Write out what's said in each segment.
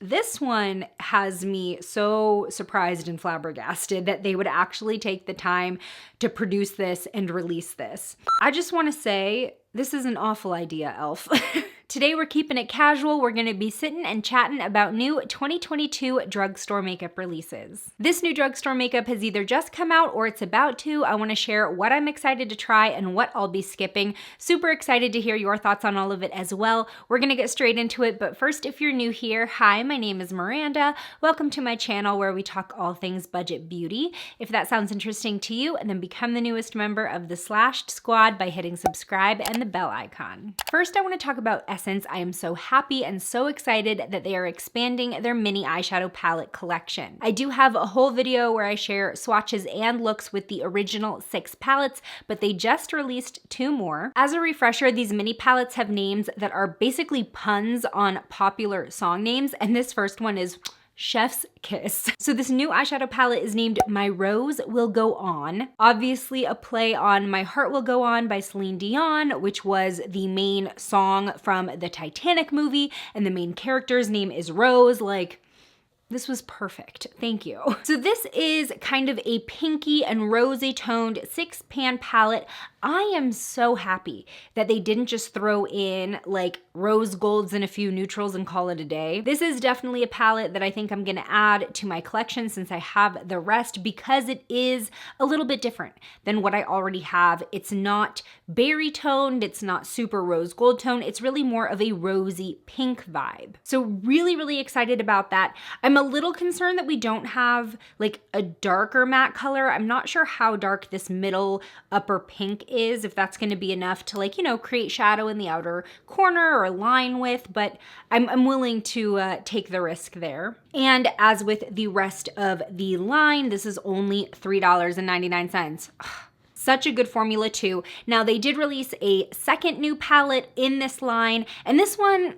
This one has me so surprised and flabbergasted that they would actually take the time to produce this and release this. I just want to say, this is an awful idea, e.l.f. Today we're keeping it casual. We're gonna be sitting and chatting about new 2022 drugstore makeup releases. This new drugstore makeup has either just come out or it's about to. I wanna share what I'm excited to try and what I'll be skipping. Super excited to hear your thoughts on all of it as well. We're gonna get straight into it, but first, if you're new here, hi, my name is Miranda. Welcome to my channel where we talk all things budget beauty. If that sounds interesting to you, then become the newest member of the Slashed Squad by hitting subscribe and the bell icon. First, I wanna talk about Essence. I am so happy and so excited that they are expanding their mini eyeshadow palette collection. I do have a whole video where I share swatches and looks with the original 6 palettes, but they just released 2 more. As a refresher, these mini palettes have names that are basically puns on popular song names, and this first one is Chef's Kiss. So this new eyeshadow palette is named My Rose Will Go On. Obviously a play on My Heart Will Go On by Celine Dion, which was the main song from the Titanic movie, and the main character's name is Rose. Like, this was perfect, thank you. So this is kind of a pinky and rosy toned 6-pan palette. I am so happy that they didn't just throw in like rose golds and a few neutrals and call it a day. This is definitely a palette that I think I'm gonna add to my collection since I have the rest, because it is a little bit different than what I already have. It's not berry toned, it's not super rose gold tone, it's really more of a rosy pink vibe. So really excited about that. I'm a little concerned that we don't have like a darker matte color. I'm not sure how dark this middle upper pink is, if that's going to be enough to, like, you know, create shadow in the outer corner or line with, but I'm willing to take the risk there. And as with the rest of the line, this is only $3.99. Such a good formula too. Now they did release a second new palette in this line, and this one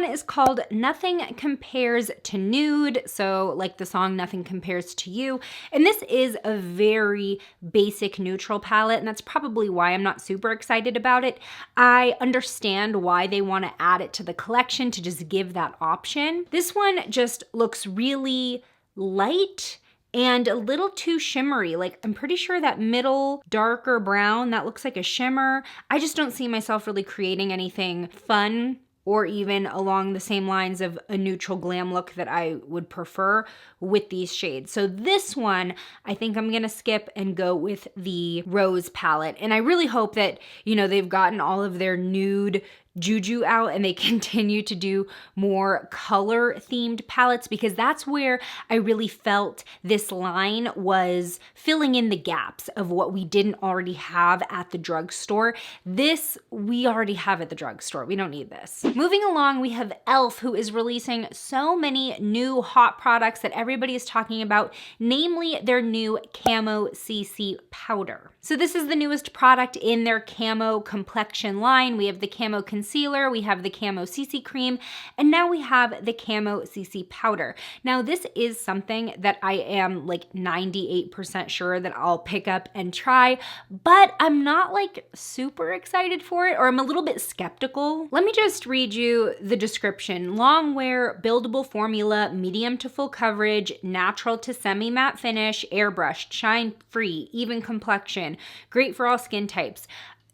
is called Nothing Compares to Nude. So like the song Nothing Compares to You. And this is a very basic neutral palette, and that's probably why I'm not super excited about it. I understand why they want to add it to the collection to just give that option. This one just looks really light and a little too shimmery. Like, I'm pretty sure that middle darker brown, that looks like a shimmer. I just don't see myself really creating anything fun or even along the same lines of a neutral glam look that I would prefer with these shades. So this one, I think I'm gonna skip and go with the Rose palette. And I really hope that, you know, they've gotten all of their nude juju out and they continue to do more color themed palettes, because that's where I really felt this line was filling in the gaps of what we didn't already have at the drugstore. This we already have at the drugstore. We don't need this. Moving along, we have e.l.f., who is releasing so many new hot products that everybody is talking about, namely their new Camo CC Powder. So this is the newest product in their camo complexion line. We have the Camo Concealer, we have the Camo CC Cream, and now we have the Camo CC Powder. Now this is something that I am like 98% sure that I'll pick up and try, but I'm not like super excited for it, or I'm a little bit skeptical. Let me just read you the description. Long wear, buildable formula, medium to full coverage, natural to semi-matte finish, airbrushed, shine free, even complexion, great for all skin types.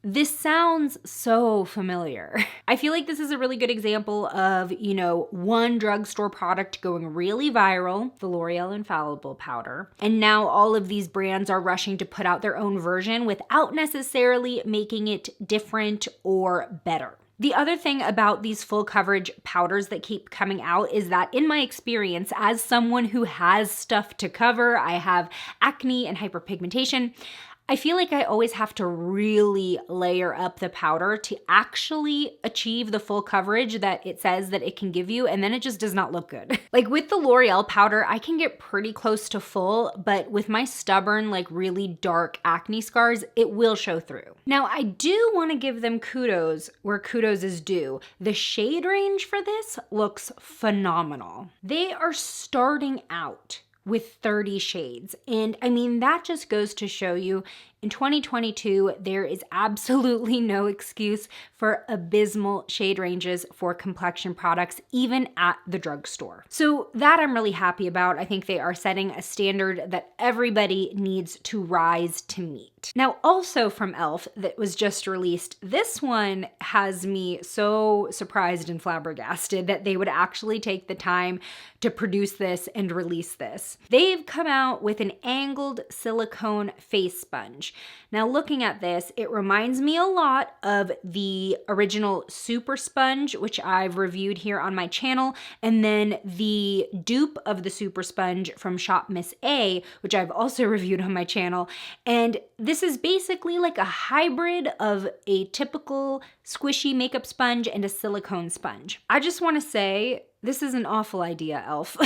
This sounds so familiar. I feel like this is a really good example of, you know, one drugstore product going really viral, the L'Oreal Infallible powder, and now all of these brands are rushing to put out their own version without necessarily making it different or better. The other thing about these full coverage powders that keep coming out is that, in my experience, as someone who has stuff to cover, I have acne and hyperpigmentation, I feel like I always have to really layer up the powder to actually achieve the full coverage that it says that it can give you, and then it just does not look good. Like with the L'Oreal powder, I can get pretty close to full, but with my stubborn, like really dark acne scars, it will show through. Now, I do want to give them kudos where kudos is due. The shade range for this looks phenomenal. They are starting out with 30 shades. And I mean, that just goes to show you in 2022, there is absolutely no excuse for abysmal shade ranges for complexion products, even at the drugstore. So that I'm really happy about. I think they are setting a standard that everybody needs to rise to meet. Now, also from e.l.f. that was just released, this one has me so surprised and flabbergasted that they would actually take the time to produce this and release this. They've come out with an angled silicone face sponge. Now, looking at this, it reminds me a lot of the original Super Sponge, which I've reviewed here on my channel, and then the dupe of the Super Sponge from Shop Miss A, which I've also reviewed on my channel. And this is basically like a hybrid of a typical squishy makeup sponge and a silicone sponge. I just want to say, this is an awful idea, e.l.f.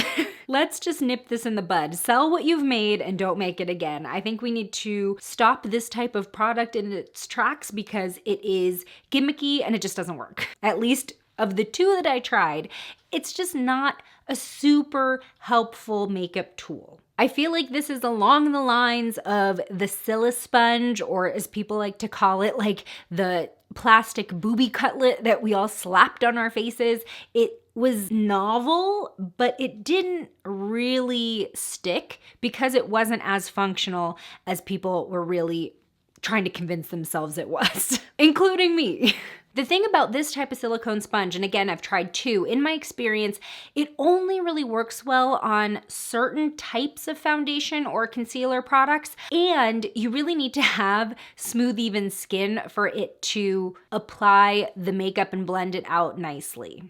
Let's just nip this in the bud. Sell what you've made and don't make it again. I think we need to stop this type of product in its tracks because it is gimmicky and it just doesn't work. At least of the two that I tried, it's just not a super helpful makeup tool. I feel like this is along the lines of the Sili sponge, or as people like to call it, like the plastic booby cutlet that we all slapped on our faces. It was novel, but it didn't really stick because it wasn't as functional as people were really trying to convince themselves it was, including me. The thing about this type of silicone sponge, and again, I've tried two, in my experience, it only really works well on certain types of foundation or concealer products, and you really need to have smooth, even skin for it to apply the makeup and blend it out nicely,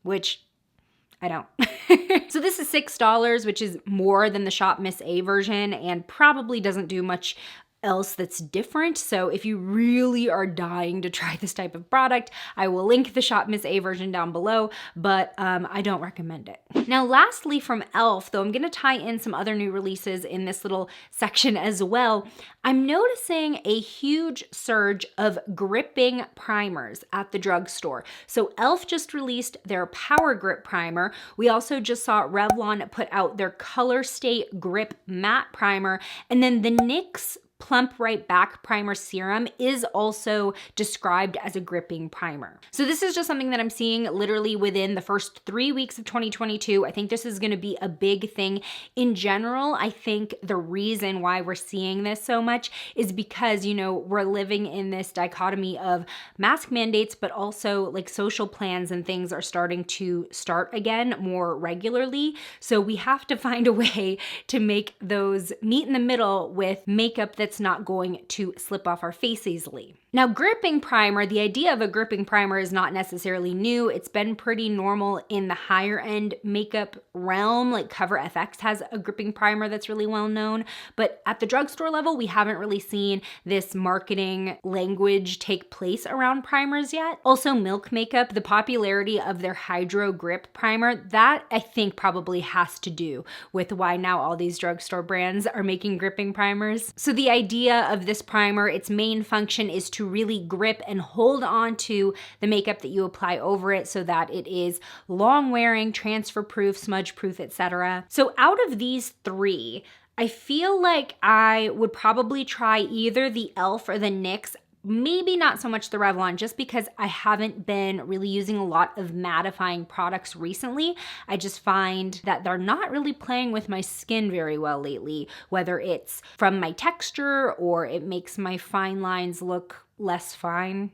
which I don't. So this is $6, which is more than the Shop Miss A version and probably doesn't do much else that's different. So if you really are dying to try this type of product, I will link the Shop Miss A version down below, but I don't recommend it. Now, lastly from e.l.f., though I'm gonna tie in some other new releases in this little section as well, I'm noticing a huge surge of gripping primers at the drugstore. So e.l.f. just released their Power Grip Primer. We also just saw Revlon put out their ColorStay Grip Matte Primer, and then the NYX Plump Right Back Primer Serum is also described as a gripping primer. So this is just something that I'm seeing literally within the first 3 weeks of 2022. I think this is gonna be a big thing. In general, I think the reason why we're seeing this so much is because, you know, we're living in this dichotomy of mask mandates, but also like social plans and things are starting to start again more regularly. So we have to find a way to make those meet in the middle with makeup that's not going to slip off our face easily. Now, gripping primer, the idea of a gripping primer is not necessarily new. It's been pretty normal in the higher end makeup realm, like Cover FX has a gripping primer that's really well known, but at the drugstore level, we haven't really seen this marketing language take place around primers yet. Also, Milk Makeup, the popularity of their Hydro Grip Primer, that I think probably has to do with why now all these drugstore brands are making gripping primers. So the idea of this primer, its main function is to really grip and hold on to the makeup that you apply over it so that it is long wearing, transfer proof, smudge proof, etc. So out of these three, I feel like I would probably try either the e.l.f. or the NYX. Maybe not so much the Revlon, just because I haven't been really using a lot of mattifying products recently. I just find that they're not really playing with my skin very well lately, whether it's from my texture or it makes my fine lines look less fine.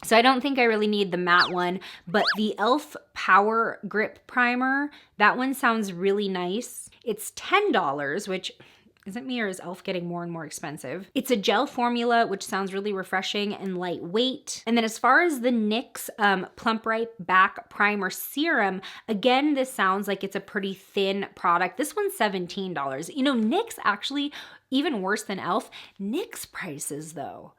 So I don't think I really need the matte one, but the e.l.f. Power Grip Primer, that one sounds really nice. It's $10, which is it me or is e.l.f. getting more and more expensive? It's a gel formula, which sounds really refreshing and lightweight. And then as far as the NYX Plump Right Back Primer Serum, again, this sounds like it's a pretty thin product. This one's $17. You know, NYX actually, even worse than e.l.f., NYX prices though,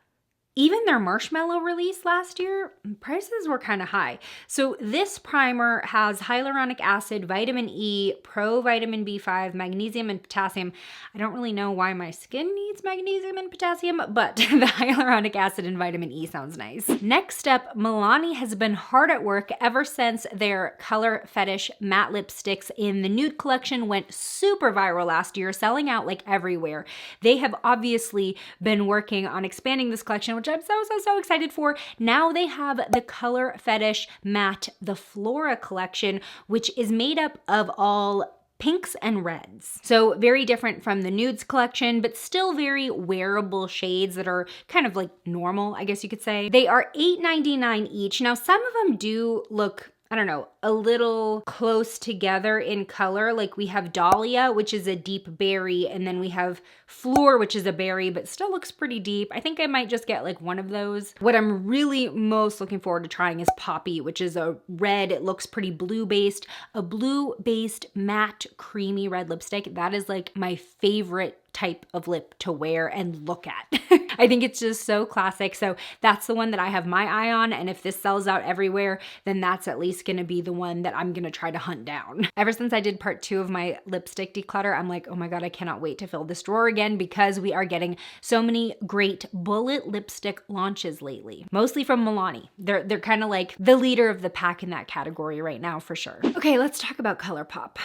Even their marshmallow release last year, prices were kind of high. So this primer has hyaluronic acid, vitamin E, pro-vitamin B5, magnesium and potassium. I don't really know why my skin needs magnesium and potassium, but the hyaluronic acid and vitamin E sounds nice. Next up, Milani has been hard at work ever since their Color Fetish matte lipsticks in the Nude collection went super viral last year, selling out like everywhere. They have obviously been working on expanding this collection, which I'm so excited for. Now they have the Color Fetish matte, the Flora collection, which is made up of all pinks and reds. So very different from the Nudes collection, but still very wearable shades that are kind of like normal, I guess you could say. They are $8.99 each. Now some of them do look, I don't know, a little close together in color. Like we have Dahlia, which is a deep berry, and then we have Floor, which is a berry, but still looks pretty deep. I think I might just get like one of those. What I'm really most looking forward to trying is Poppy, which is a red. It looks pretty blue-based. A blue-based matte creamy red lipstick. That is like my favorite type of lip to wear and look at. I think it's just so classic. So that's the one that I have my eye on. And if this sells out everywhere, then that's at least gonna be the one that I'm gonna try to hunt down. Ever since I did part 2 of my lipstick declutter, I'm like, oh my God, I cannot wait to fill this drawer again because we are getting so many great bullet lipstick launches lately, mostly from Milani. They're kind of like the leader of the pack in that category right now for sure. Okay, let's talk about Colourpop.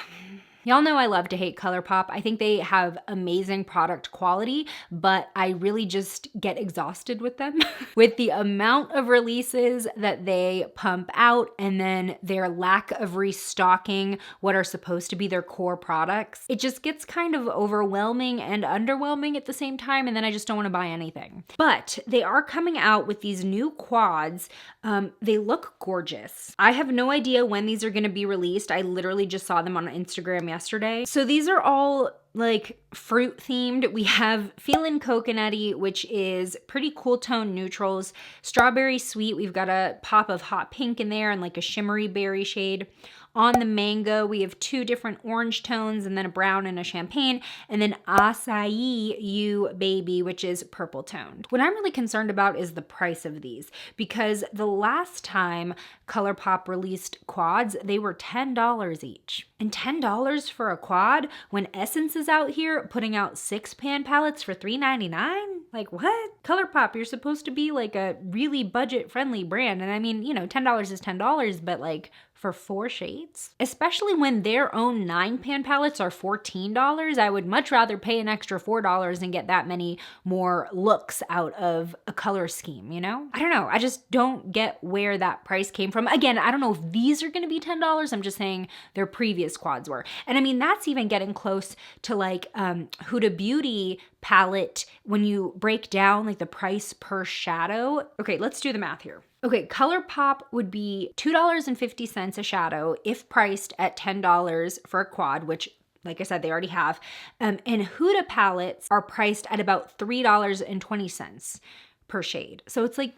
Y'all know I love to hate Colourpop. I think they have amazing product quality, but I really just get exhausted with them. With the amount of releases that they pump out and then their lack of restocking what are supposed to be their core products, it just gets kind of overwhelming and underwhelming at the same time, and then I just don't want to buy anything. But they are coming out with these new quads. They look gorgeous. I have no idea when these are going to be released. I literally just saw them on Instagram yesterday. So these are all like fruit themed. We have Feelin' Coconutty, which is pretty cool tone neutrals. Strawberry Sweet, we've got a pop of hot pink in there and like a shimmery berry shade. On the Mango, we have 2 different orange tones and then a brown and a champagne. And then Acai You Baby, which is purple toned. What I'm really concerned about is the price of these, because the last time Colourpop released quads, they were $10 each. And $10 for a quad when Essence is out here putting out 6 pan palettes for $3.99? Like what? Colourpop, you're supposed to be like a really budget friendly brand. And I mean, you know, $10 is $10, but like for 4 shades, especially when their own 9 pan palettes are $14. I would much rather pay an extra $4 and get that many more looks out of a color scheme, you know? I don't know. I just don't get where that price came from. Again, I don't know if these are gonna be $10. I'm just saying their previous quads were. And I mean, that's even getting close to like Huda Beauty palette when you break down like the price per shadow. Okay, let's do the math here. Okay, Colourpop would be $2.50 a shadow if priced at $10 for a quad, which like I said, they already have. And Huda palettes are priced at about $3.20 per shade. So it's like,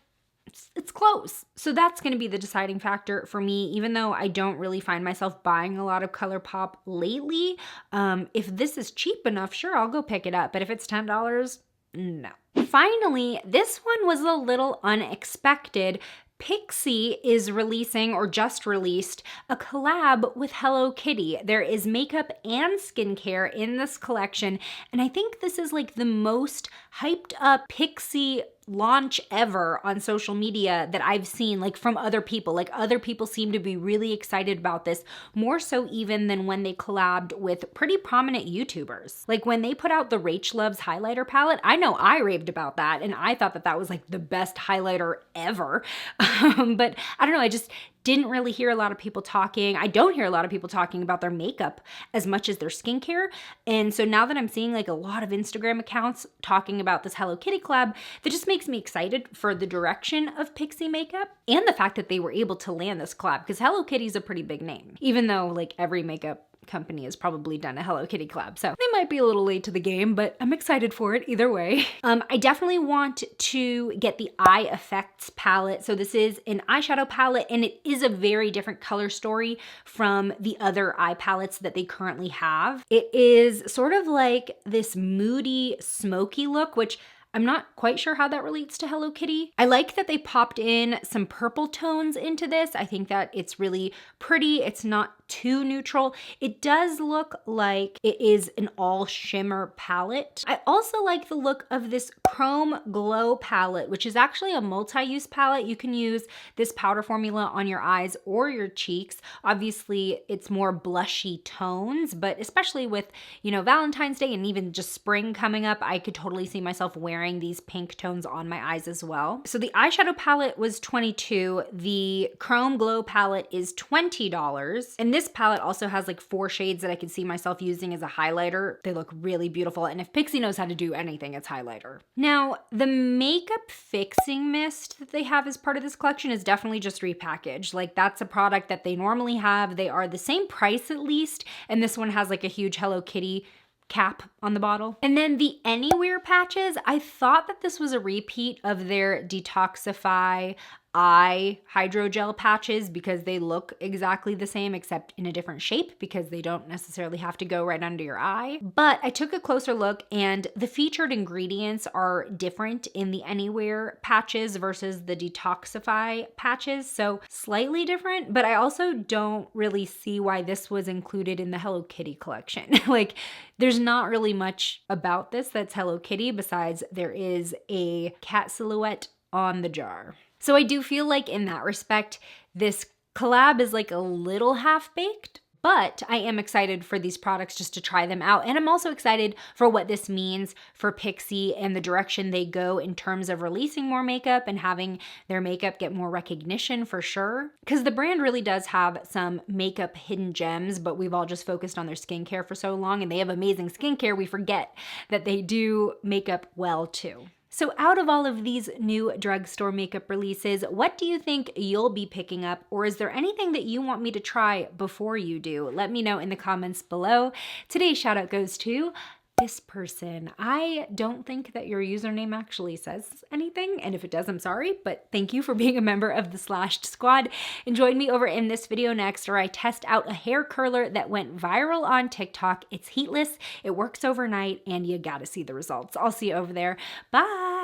it's close. So that's going to be the deciding factor for me, even though I don't really find myself buying a lot of Colourpop lately. If this is cheap enough, sure, I'll go pick it up. But if it's $10, no. Finally, this one was a little unexpected. Pixi is releasing, or just released, a collab with Hello Kitty. There is makeup and skincare in this collection, and I think this is like the most hyped up Pixi launch ever on social media that I've seen, like from other people. Like other people seem to be really excited about this, more so even than when they collabed with pretty prominent YouTubers. Like when they put out the Rach Loves highlighter palette, I know I raved about that and I thought that that was like the best highlighter ever. But I don't know, I just didn't really hear a lot of people talking. I don't hear a lot of people talking about their makeup as much as their skincare. And so now that I'm seeing like a lot of Instagram accounts talking about this Hello Kitty collab, that just makes me excited for the direction of Pixi makeup and the fact that they were able to land this collab, because Hello Kitty's a pretty big name, even though like every makeup company has probably done a Hello Kitty collab. So they might be a little late to the game, but I'm excited for it either way. I definitely want to get the Eye Effects palette. So this is an eyeshadow palette and it is a very different color story from the other eye palettes that they currently have. It is sort of like this moody, smoky look, which I'm not quite sure how that relates to Hello Kitty. I like that they popped in some purple tones into this. I think that it's really pretty. It's not too neutral. It does look like it is an all shimmer palette. I also like the look of this Chrome Glow palette, which is actually a multi-use palette. You can use this powder formula on your eyes or your cheeks. Obviously, it's more blushy tones, but especially with, you know, Valentine's Day and even just spring coming up, I could totally see myself wearing these pink tones on my eyes as well. So the eyeshadow palette was $22. The Chrome Glow palette is $20. And this palette also has like 4 shades that I could see myself using as a highlighter. They look really beautiful. And if Pixi knows how to do anything, it's highlighter. Now, the makeup fixing mist that they have as part of this collection is definitely just repackaged. Like, that's a product that they normally have. They are the same price at least. And this one has like a huge Hello Kitty cap on the bottle. And then the Anywhere patches, I thought that this was a repeat of their Detoxify eye hydrogel patches because they look exactly the same except in a different shape because they don't necessarily have to go right under your eye. But I took a closer look and the featured ingredients are different in the Anywhere patches versus the Detoxify patches, so slightly different, but I also don't really see why this was included in the Hello Kitty collection. Like, there's not really much about this that's Hello Kitty besides there is a cat silhouette on the jar. So I do feel like in that respect, this collab is like a little half-baked, but I am excited for these products just to try them out. And I'm also excited for what this means for Pixi and the direction they go in terms of releasing more makeup and having their makeup get more recognition for sure. Because the brand really does have some makeup hidden gems, but we've all just focused on their skincare for so long and they have amazing skincare, we forget that they do makeup well too. So out of all of these new drugstore makeup releases, what do you think you'll be picking up? Or is there anything that you want me to try before you do? Let me know in the comments below. Today's shout out goes to this person. I don't think that your username actually says anything, and if it does, I'm sorry, but thank you for being a member of the Slashed Squad. And join me over in this video next where I test out a hair curler that went viral on TikTok. It's heatless, it works overnight, and you gotta see the results. I'll see you over there. Bye!